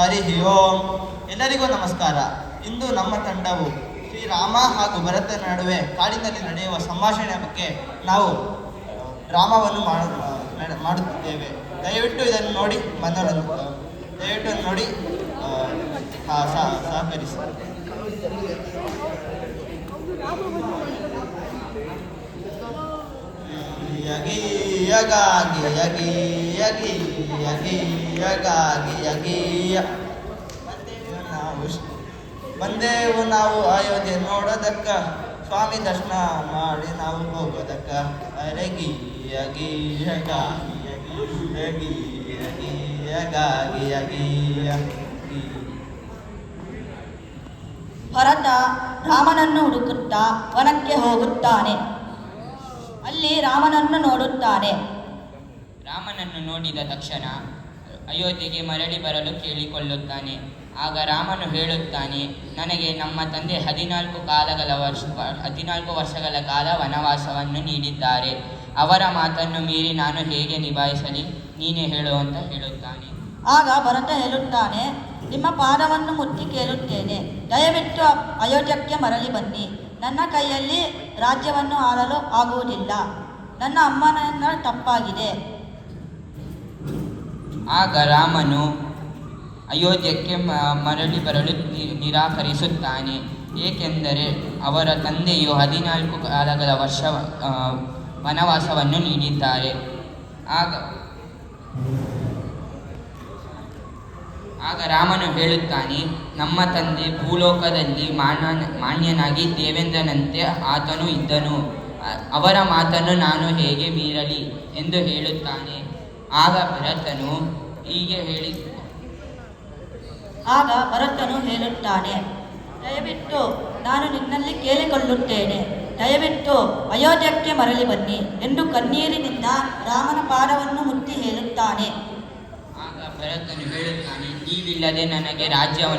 ಹರಿ ಓಂ. ಎಲ್ಲರಿಗೂ ನಮಸ್ಕಾರ. ಇಂದು ನಮ್ಮ ತಂಡವು ಶ್ರೀರಾಮ ಹಾಗೂ ಭರತನ ನಡುವೆ ಕಾಡಿನಲ್ಲಿ ನಡೆಯುವ ಸಂಭಾಷಣೆಯ ಬಗ್ಗೆ ನಾವು ಡ್ರಾಮಾವನ್ನು ಮಾಡುತ್ತಿದ್ದೇವೆ. ದಯವಿಟ್ಟು ಇದನ್ನು ನೋಡಿ ದಯವಿಟ್ಟು ನೋಡಿ ಸಹಕರಿಸಿ. ಯಗಿ ಯಗಾಗಿ ಯಗಿ ಯಗಿ ಯಗಿ ಯಗಾಗಿ ಯಗೀಯ ಬಂದೇವು ನಾವು ಅಯೋಧ್ಯೆ ನೋಡೋದಕ್ಕ, ಸ್ವಾಮಿ ದರ್ಶನ ಮಾಡಿ ನಾವು ಹೋಗೋದಕ್ಕ. ಅರಗಿ ಯಗಿ ಯಗಾಗಿ ಯಗಿ ಯಗಿ ಯಗಿ ಯಗಾಗಿ ಯಗೀಯ. ಭರತ ರಾಮನನ್ನು ಹುಡುಕುತ್ತಾ ವನಕ್ಕೆ ಹೋಗುತ್ತಾನೆ. ಅಲ್ಲಿ ರಾಮನನ್ನು ನೋಡುತ್ತಾನೆ. ರಾಮನನ್ನು ನೋಡಿದ ತಕ್ಷಣ ಅಯೋಧ್ಯೆಗೆ ಮರಳಿ ಬರಲು ಕೇಳಿಕೊಳ್ಳುತ್ತಾನೆ. ಆಗ ರಾಮನು ಹೇಳುತ್ತಾನೆ, ನನಗೆ ನಮ್ಮ ತಂದೆ 14 ವರ್ಷಗಳ ಕಾಲ ವನವಾಸವನ್ನು ನೀಡಿದ್ದಾರೆ. ಅವರ ಮಾತನ್ನು ಮೀರಿ ನಾನು ಹೇಗೆ ನಿಭಾಯಿಸಲಿ, ನೀನೇ ಹೇಳು ಅಂತ ಹೇಳುತ್ತಾನೆ. ಆಗ ಭರತ ಹೇಳುತ್ತಾನೆ, ನಿಮ್ಮ ಪಾದವನ್ನು ಮುಟ್ಟಿ ಕೇಳುತ್ತೇನೆ, ದಯವಿಟ್ಟು ಅಯೋಧ್ಯಕ್ಕೆ ಮರಳಿ ಬನ್ನಿ. ನನ್ನ ಕೈಯಲ್ಲಿ ರಾಜ್ಯವನ್ನು ಆಳಲು ಆಗುವುದಿಲ್ಲ. ನನ್ನ ಅಮ್ಮನ ತಪ್ಪಾಗಿದೆ. ಆಗ ರಾಮನು ಅಯೋಧ್ಯಕ್ಕೆ ಮರಳಿ ಬರಲು ನಿರಾಕರಿಸುತ್ತಾನೆ. ಏಕೆಂದರೆ ಅವರ ತಂದೆಯು 14 ವರ್ಷ ವನವಾಸವನ್ನು ನೀಡಿದ್ದಾರೆ. ಆಗ ರಾಮನು ಹೇಳುತ್ತಾನೆ, ನಮ್ಮ ತಂದೆ ಭೂಲೋಕದಲ್ಲಿ ಮಾನ್ಯನಾಗಿ ದೇವೇಂದ್ರನಂತೆ ಆತನು ಇದ್ದನು. ಅವರ ಮಾತನ್ನು ನಾನು ಹೇಗೆ ಮೀರಲಿ ಎಂದು ಹೇಳುತ್ತಾನೆ. ಆಗ ಭರತನು ಹೇಳುತ್ತಾನೆ, ದಯವಿಟ್ಟು ನಾನು ನಿನ್ನಲ್ಲಿ ಕೇಳಿಕೊಳ್ಳುತ್ತೇನೆ, ದಯವಿಟ್ಟು ಅಯೋಧ್ಯಕ್ಕೆ ಮರಳಿ ಬನ್ನಿ ಎಂದು ಕಣ್ಣೀರಿನಿಂದ ರಾಮನ ಪಾದವನ್ನು ಮುಟ್ಟಿ ಹೇಳುತ್ತಾನೆ. ಆಗ ಭರತನು ಹೇಳುತ್ತಾನೆ, ನೀವಿಲ್ಲದೆ ನನಗೆ ರಾಜ್ಯವನ್ನು